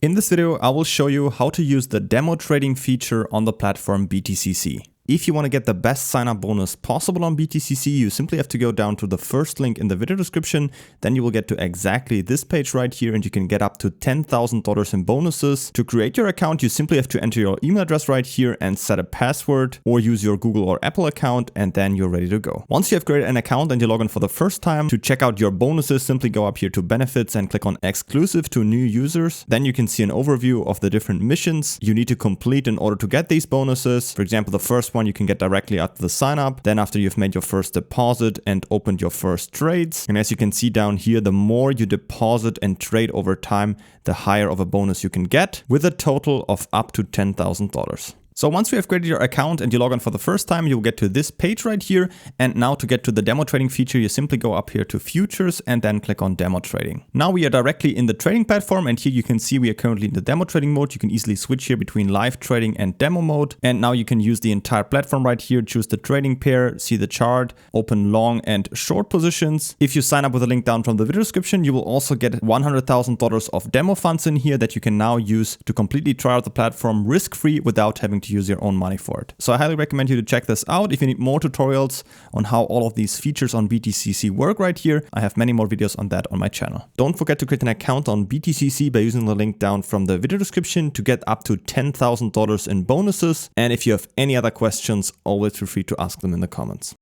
In this video, I will show you how to use the demo trading feature on the platform BTCC. If you want to get the best sign-up bonus possible on BTCC, you simply have to go down to the first link in the video description. Then you will get to exactly this page right here and you can get up to $10,000 in bonuses. To create your account, you simply have to enter your email address right here and set a password or use your Google or Apple account, and then you're ready to go. Once you have created an account and you log in for the first time, to check out your bonuses, simply go up here to benefits and click on exclusive to new users. Then you can see an overview of the different missions you need to complete in order to get these bonuses. For example, the first one you can get directly after the sign up, then after you've made your first deposit and opened your first trades. And as you can see down here, the more you deposit and trade over time, the higher of a bonus you can get, with a total of up to $10,000. So once you have created your account and you log on for the first time, you'll get to this page right here. And now to get to the demo trading feature, you simply go up here to futures and then click on demo trading. Now we are directly in the trading platform, and here you can see we are currently in the demo trading mode. You can easily switch here between live trading and demo mode. And now you can use the entire platform right here, choose the trading pair, see the chart, open long and short positions. If you sign up with a link down from the video description, you will also get $100,000 of demo funds in here that you can now use to completely try out the platform risk-free without having to use your own money for it. So I highly recommend you to check this out. If you need more tutorials on how all of these features on BTCC work right here, I have many more videos on that on my channel. Don't forget to create an account on BTCC by using the link down from the video description to get up to $10,000 in bonuses. And if you have any other questions, always feel free to ask them in the comments.